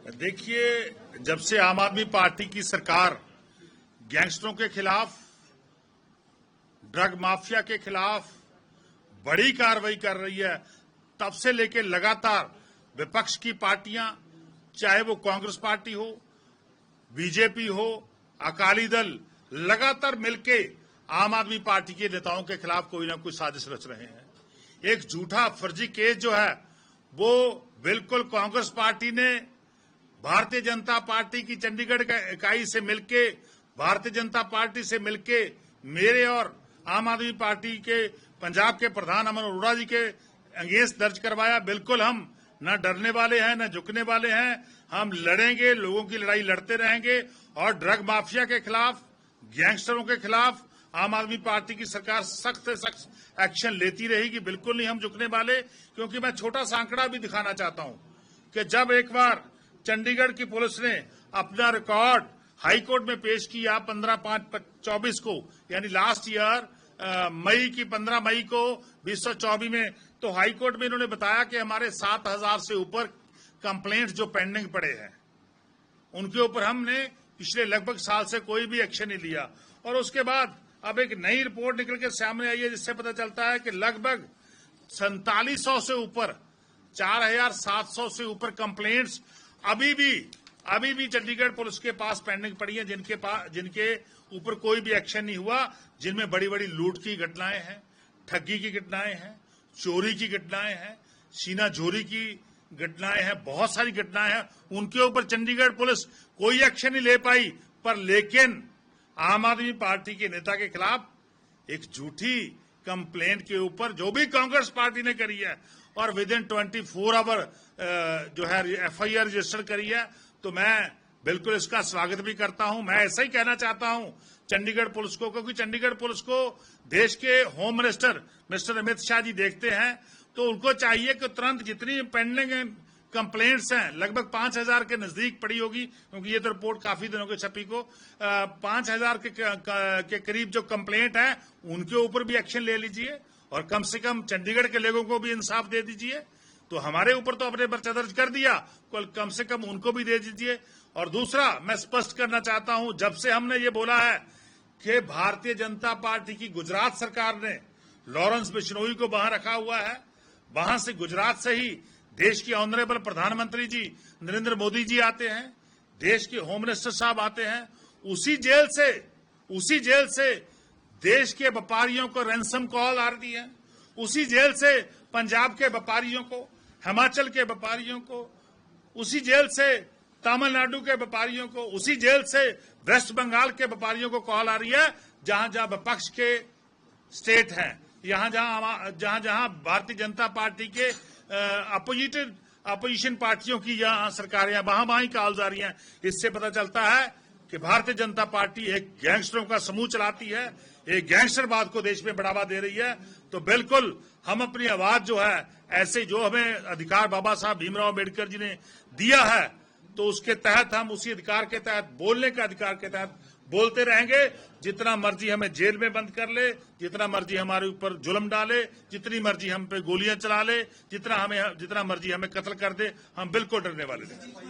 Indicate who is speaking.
Speaker 1: देखिए, जब से आम आदमी पार्टी की सरकार गैंगस्टरों के खिलाफ, ड्रग माफिया के खिलाफ बड़ी कार्रवाई कर रही है, तब से लेकर लगातार विपक्ष की पार्टियां, चाहे वो कांग्रेस पार्टी हो, बीजेपी हो, अकाली दल, लगातार मिलके आम आदमी पार्टी के नेताओं के खिलाफ कोई ना कोई साजिश रच रहे हैं। एक झूठा फर्जी केस जो है वो बिल्कुल कांग्रेस पार्टी ने भारतीय जनता पार्टी की चंडीगढ़ इकाई से मिलके, भारतीय जनता पार्टी से मिलके मेरे और आम आदमी पार्टी के पंजाब के प्रधान अमन अरोड़ा जी के अगेंस्ट दर्ज करवाया। बिल्कुल हम न डरने वाले हैं, न झुकने वाले हैं। हम लड़ेंगे, लोगों की लड़ाई लड़ते रहेंगे और ड्रग माफिया के खिलाफ, गैंगस्टरों के खिलाफ आम आदमी पार्टी की सरकार सख्त से सख्त एक्शन लेती रहेगी। बिल्कुल नहीं हम झुकने वाले, क्योंकि मैं छोटा सा आंकड़ा भी दिखाना चाहता हूं कि जब एक बार चंडीगढ़ की पुलिस ने अपना रिकॉर्ड हाईकोर्ट में पेश किया 15/5/24 को, यानी लास्ट ईयर मई की 15 मई को 2024 में, तो हाईकोर्ट में इन्होंने बताया कि हमारे 7,000 से ऊपर कंप्लेंट्स जो पेंडिंग पड़े हैं, उनके ऊपर हमने पिछले लगभग साल से कोई भी एक्शन नहीं लिया। और उसके बाद अब एक नई रिपोर्ट निकल के सामने आई है, जिससे पता चलता है कि लगभग 4700 से ऊपर, 4700 से ऊपर कंप्लेंट्स अभी भी चंडीगढ़ पुलिस के पास पेंडिंग पड़ी है, जिनके ऊपर कोई भी एक्शन नहीं हुआ, जिनमें बड़ी बड़ी लूट की घटनाएं हैं, ठगी की घटनाएं हैं, चोरी की घटनाएं हैं, सीना चोरी की घटनाएं हैं, बहुत सारी घटनाएं हैं। उनके ऊपर चंडीगढ़ पुलिस कोई एक्शन नहीं ले पाई, पर लेकिन आम आदमी पार्टी के नेता के खिलाफ एक झूठी कंप्लेंट के ऊपर जो भी कांग्रेस पार्टी ने करी है और विद इन 24 आवर जो है FIR रजिस्टर करी है, तो मैं बिल्कुल इसका स्वागत भी करता हूं। मैं ऐसा ही कहना चाहता हूं चंडीगढ़ पुलिस को, क्योंकि चंडीगढ़ पुलिस को देश के home minister mister Amit Shah ji देखते हैं, तो उनको चाहिए कि तुरंत जितनी पेंडिंग कंप्लेंट्स हैं, लगभग 5,000 के नजदीक पड़ी होगी, क्योंकि ये तो रिपोर्ट काफी दिनों की छपी को, 5,000 के करीब जो कंप्लेंट है, उनके ऊपर भी एक्शन ले लीजिए और कम से कम चंडीगढ़ के लोगों को भी इंसाफ दे दीजिए। तो हमारे ऊपर तो अपने पर्चा दर्ज कर दिया, कम से कम उनको भी दे दीजिए। और दूसरा, मैं स्पष्ट करना चाहता हूं, जब से हमने ये बोला है कि भारतीय जनता पार्टी की गुजरात सरकार ने लॉरेंस बिश्नोई को वहां रखा हुआ है, वहां से गुजरात से ही देश के ऑनरेबल प्रधानमंत्री जी नरेंद्र मोदी जी आते हैं, देश के होम मिनिस्टर साहब आते हैं, उसी जेल से देश के व्यापारियों को रैंसम कॉल आ रही है, उसी जेल से पंजाब के व्यापारियों को, हिमाचल के व्यापारियों को, उसी जेल से तमिलनाडु के व्यापारियों को, उसी जेल से वेस्ट बंगाल के व्यापारियों को कॉल आ रही है, जहां जहां विपक्ष के स्टेट हैं, जहां भारतीय जनता पार्टी के अपोजिशन पार्टियों की यहां सरकारें, वहां ही कॉल्स आ रही हैं। इससे पता चलता है कि भारतीय जनता पार्टी एक गैंगस्टरों का समूह चलाती है, एक गैंगस्टरवाद को देश में बढ़ावा दे रही है। तो बिल्कुल हम अपनी आवाज जो है, ऐसे जो हमें अधिकार बाबा साहब भीमराव अम्बेडकर जी ने दिया है, तो उसके तहत हम उसी अधिकार के तहत, बोलने के अधिकार के तहत बोलते रहेंगे। जितना मर्जी हमें जेल में बंद कर ले, जितना मर्जी हमारे ऊपर जुल्म डाले, जितनी मर्जी हम पे गोलियां चला ले, जितना मर्जी हमें कत्ल कर दे, हम बिल्कुल डरने वाले नहीं।